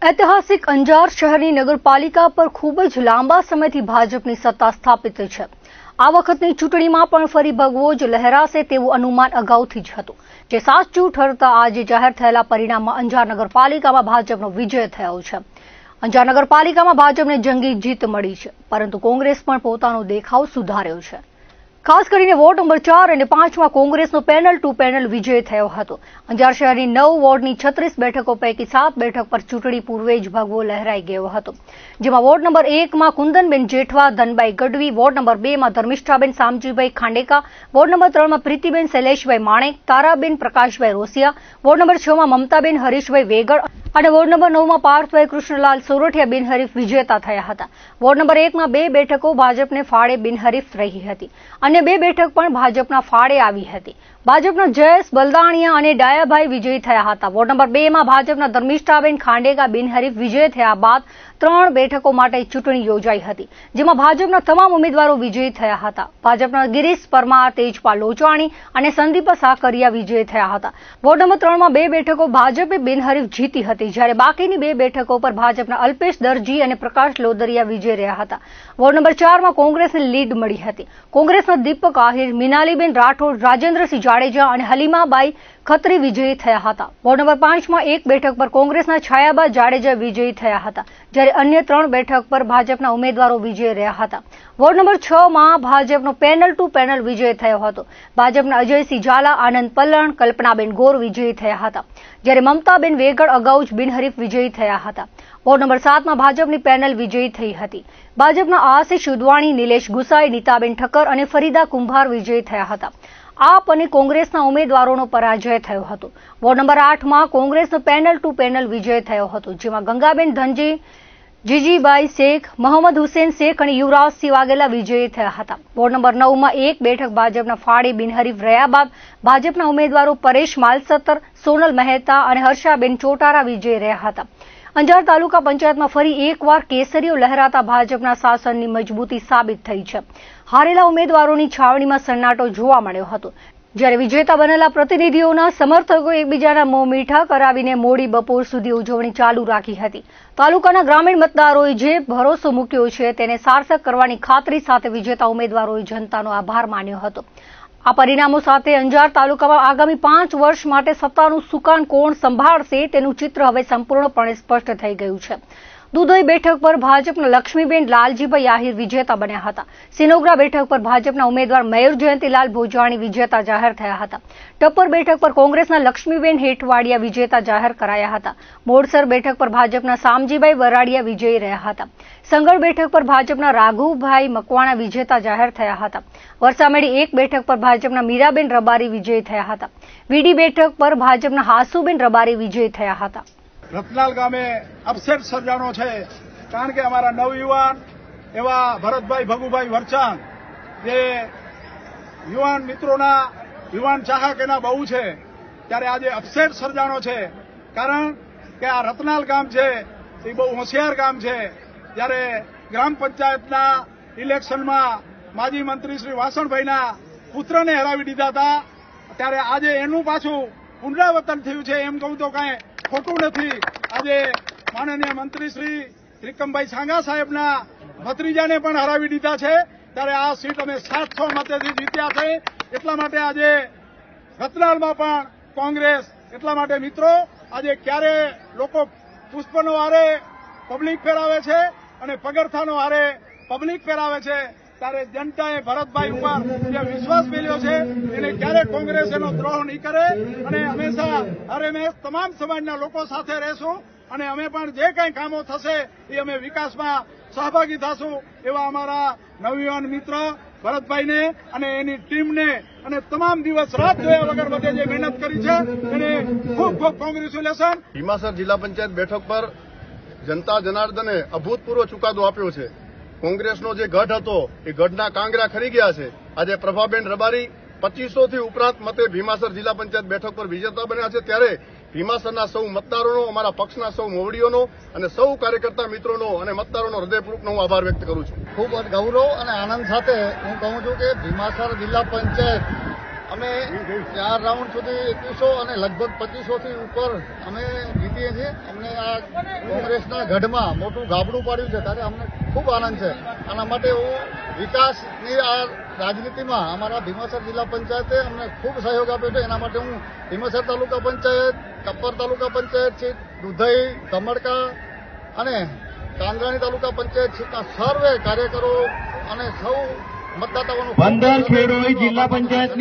ऐतिहासिक अंजार शहरनी नगरपालिका पर खूब ज लांबा समयथी भाजपनी सत्ता स्थापित है। आ वखतनी चूंटणीमां पण फरी भगवो ज लहराशे तेवुं अनुमान अगाउथी ज हतुं, जे साचुं ठरता आज जाहिर थयेला परिणाममां अंजार नगरपालिकामां भाजपनो विजय थयो छे। अंजार नगरपालिकामां भाजपने जंगी जीत मळी छे, परंतु कोंग्रेस पण पोतानो देखाव सुधार्यो छे। खास करीने वोर्ड नंबर 4 અને 5 માં કોંગ્રેસનો પેનલ ટુ પેનલ વિજય થયો હતો। અંજાર શહેરની 9 વોર્ડની 36 બેઠકો પૈકી 7 બેઠક પર ચૂંટણી પૂર્વે જ ભગવો લહેરાઈ ગયો હતો, જેમાં વોર્ડ નંબર 1 માં કુંદનબેન જેઠવા, ધનબાઈ ગઢવી, વોર્ડ નંબર 2 માં ધર્મિષ્ઠાબેન સામજીભાઈ ખાંડેકા, વોર્ડ નંબર 3 માં પ્રીતિબેન શૈલેષભાઈ માણેક, તારાબેન પ્રકાશભાઈ રોસિયા, વોર્ડ નંબર 6 માં મમતાબેન હરીશભાઈ વેગડ અને વોર્ડ નંબર 9 માં પાર્થભાઈ કૃષ્ણલાલ સોરઠિયા બિનહરીફ વિજેતા થયા હતા। વોર્ડ નંબર 1 માં 2 બેઠકો ભાજપને ફાળે બિનહરીફ રહી હતી અને 2 બેઠક પણ ભાજપના ફાળે આવી હતી। ભાજપના જયેશ બલદાણિયા અને ડાયાભાઈ વિજયી થયા હતા। વોર્ડ નંબર 2 માં ભાજપના ધર્મિષ્ઠાબેન ખાંડેકા બિનહરીફ વિજય થયા બાદ 3 બેઠકો માટે ચૂંટણી યોજાઈ હતી, જેમાં ભાજપના તમામ ઉમેદવારો વિજયી થયા હતા। ભાજપના ગિરીશ પરમાર, તેજપાલ લોચાણી અને સંદીપ સાકરિયા વિજયી થયા હતા। વોર્ડ નંબર 3 માં 2 બેઠકો ભાજપે બિનહરીફ જીતી હતી, જ્યારે બાકીની 2 બેઠકો પર ભાજપના અલ્પેશ દરજી અને પ્રકાશ લોદરિયા વિજય રહ્યા હતા। વોર્ડ નંબર 4 માં કોંગ્રેસને લીડ મળી હતી। કોંગ્રેસના દીપક આહિર, મિનાલીબેન રાઠોડ, રાજેન્દ્રસિંહ જાડેજા અને હલીમાબાઈ ખત્રી વિજયી થયા હતા। વોર્ડ નંબર 5 માં 1 બેઠક પર કોંગ્રેસના છાયાબા જાડેજા વિજયી થયા હતા, જ્યારે અન્ય 3 બેઠક પર ભાજપના ઉમેદવારો વિજયી રહ્યા હતા। વોર્ડ નંબર 6 માં ભાજપનો પેનલ ટુ પેનલ વિજય થયો હતો। ભાજપના અજયસિંહ ઝાલા, આનંદ પલણ, કલ્પનાબેન ગોર વિજયી થયા હતા, જ્યારે મમતાબેન વેગડ અગાઉ જ બિનહરીફ વિજયી થયા હતા। વોર્ડ નંબર 7 માં ભાજપની પેનલ વિજયી થઈ હતી। ભાજપના આશિષ ઉદવાણી, નિલેશ ગુસાઈ, નીતાબેન ઠક્કર અને ફરીદા કુંભાર વિજયી થયા હતા। આપ અને કોંગ્રેસના ઉમેદવારોનો પરાજય થયો હતો। વોર્ડ નંબર 8 માં કોંગ્રેસનો પેનલ ટુ પેનલ વિજય થયો હતો, જેમાં ગંગાબેન ધનજી, જીજીબાઈ શેખ, મોહમ્મદ હુસેન શેખ અને યુવરાજસિંહ વાઘેલા વિજયી થયા હતા। વોર્ડ નંબર 9 માં 1 બેઠક ભાજપના ફાળે બિનહરીફ રહ્યા બાદ ભાજપના ઉમેદવારો પરેશ માલસતર, સોનલ મહેતા અને હર્ષાબેન ચોટારા વિજયી રહ્યા હતા। અંજાર તાલુકા પંચાયતમાં ફરી એકવાર કેસરીઓ લહેરાતા ભાજપના શાસનની મજબૂતી સાબિત થઈ છે। હારેલા ઉમેદવારોની છાવણીમાં સન્નાટો જોવા મળ્યો હતો, જ્યારે વિજેતા બનેલા પ્રતિનિધિઓના સમર્થકો એકબીજાના મોં મીઠા કરાવીને મોડી બપોર સુધી ઉજવણી ચાલુ રાખી હતી। તાલુકાના ગ્રામીણ મતદારોએ જે ભરોસો મૂક્યો છે તેને સાર્થક કરવાની ખાતરી સાથે વિજેતા ઉમેદવારોએ જનતાનો આભાર માન્યો હતો। આ પરિણામો સાથે અંજાર તાલુકામાં આગામી 5 વર્ષ માટે સત્તાનું સુકાન કોણ સંભાળશે તેનું ચિત્ર હવે સંપૂર્ણપણે સ્પષ્ટ થઈ ગયું છે। દુધોઈ બેઠક પર ભાજપના લક્ષ્મીબેન લાલજીભાઈ આહિર વિજેતા બન્યા હતા। સિનોગ્રા બેઠક પર ભાજપના ઉમેદવાર મયુર જયંતિલાલ ભોજાણી વિજેતા જાહેર થયા હતા। ટપ્પર બેઠક પર કોંગ્રેસના લક્ષ્મીબેન હેઠવાડિયા વિજેતા જાહેર કરાયા હતા। મોડસર બેઠક પર ભાજપના સામજીભાઈ વરાડિયા વિજયી રહ્યા હતા। સંગળ બેઠક પર ભાજપના રાઘુભાઈ મકવાણા વિજેતા જાહેર થયા હતા। વરસામેડી 1 બેઠક પર ભાજપના મીરાબેન રબારી વિજયી થયા હતા। વીડી બેઠક પર ભાજપના હાસુબેન રબારી વિજયી થયા હતા। રતનાલ ગામે અપસેટ સર્જાણો છે, કારણ કે અમારા નવયુવાન એવા ભરતભાઈ ભગુભાઈ વરચાંદ, જે યુવાન મિત્રોના યુવાન ચાહક એના બહુ છે, ત્યારે આજે અપસેટ સર્જાણો છે, કારણ કે આ રતનાલ ગામ છે એ બહુ હોશિયાર ગામ છે। જ્યારે ગ્રામ પંચાયતના ઇલેક્શનમાં માજી મંત્રી શ્રી વાસણભાઈના પુત્રને હરાવી દીધા હતા, ત્યારે આજે એનું પાછું પુનરાવર્તન થયું છે, એમ કહું તો કાંઈ ખોટું નથી। આજે માનનીય મંત્રી શ્રી ત્રિકમભાઈ સાંગા સાહેબના ભત્રીજાને પણ હરાવી દીધા છે, ત્યારે આ સીટ અમે 700 મતેથી જીત્યા છે। એટલા માટે આજે રતનાલમાં પણ કોંગ્રેસ, એટલા માટે મિત્રો આજે ક્યારે લોકો પુષ્પનો હારે પબ્લિક પહેરાવે છે અને પગરખાનો હારે પબ્લિક પહેરાવે છે, ત્યારે જનતાએ ભરતભાઈ ઉપર જે વિશ્વાસ મેળ્યો છે એને ક્યારેક કોંગ્રેસ એનો દ્રોહ નહીં કરે અને હંમેશા હરેમેશ તમામ સમાજના લોકો સાથે રહેશું અને અમે પણ જે કંઈ કામો થશે એ અમે વિકાસમાં સહભાગી થશું, એવા અમારા નવયુવાન મિત્ર ભરતભાઈને અને એની ટીમને અને તમામ દિવસ રાત જોયા વગર બધે જે મહેનત કરી છે એને ખૂબ ખૂબ કોંગ્રેચ્યુલેશન। ભીમાસર જિલ્લા પંચાયત બેઠક પર જનતા જનાર્દને અભૂતપૂર્વ ચુકાદો આપ્યો છે। કોંગ્રેસનો જે ગઢ હતો એ ગઢના કાંગરા ખરી ગયા છે। આજે પ્રભાબેન રબારી 2500 થી ઉપરાંત મતે ભીમાસર જિલ્લા પંચાયત બેઠક પર વિજેતા બન્યા છે, ત્યારે ભીમાસરના સૌ મતદારોનો, અમારા પક્ષના સૌ મોવડીઓનો અને સૌ કાર્યકર્તા મિત્રોનો અને મતદારોનો હૃદયપૂર્વકનો હું આભાર વ્યક્ત કરું છું। ખૂબ ગૌરવ અને આનંદ સાથે હું કહું છું કે ભીમાસર જિલ્લા પંચાયત અમે 4 રાઉન્ડ સુધી 2100 અને લગભગ 2500 થી ઉપર અમે જીતીએ છીએ. અમને આ કોંગ્રેસના ગઢમાં મોટું ગાબડું પાડ્યું છે ત્યારે અમને ખૂબ આનંદ છે. આના માટે હું વિકાસની આ રાજનીતિમાં અમારા ભીમાસર જિલ્લા પંચાયતે અમને ખૂબ સહયોગ આપ્યો છે. એના માટે હું ભીમાસર તાલુકા પંચાયત, કપ્પર તાલુકા પંચાયત છે, દુધઈ, ધમડકા અને કાંગરાણી તાલુકા પંચાયત સીટના સર્વે કાર્યકરો અને સૌ મતદાતાઓનું બંદર ખેડૂત જિલ્લા પંચાયતની